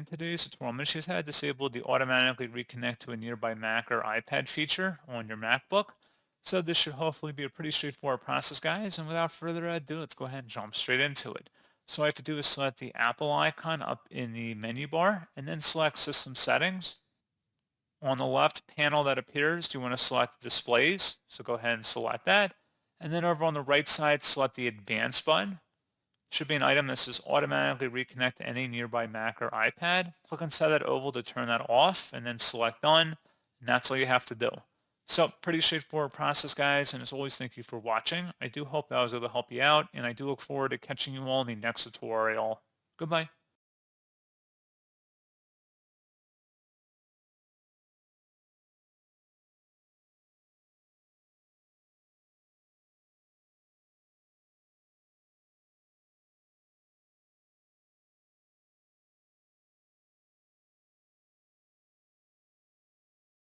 in today's tutorial, I'm going to show you how to disable the automatically reconnect to a nearby Mac or iPad feature on your MacBook. So this should hopefully be a pretty straightforward process, guys. And without further ado, let's go ahead and jump straight into it. So all I have to do is select the Apple icon up in the menu bar and then select System Settings. On the left panel that appears, you want to select Displays. So go ahead and select that. And then over on the right side, select the Advanced button. Should be an item that says automatically reconnect to any nearby Mac or iPad. Click inside that oval to turn that off and then select done. And that's all you have to do. So pretty straightforward process, guys. And as always, thank you for watching. I do hope that I was able to help you out. And I do look forward to catching you all in the next tutorial. Goodbye.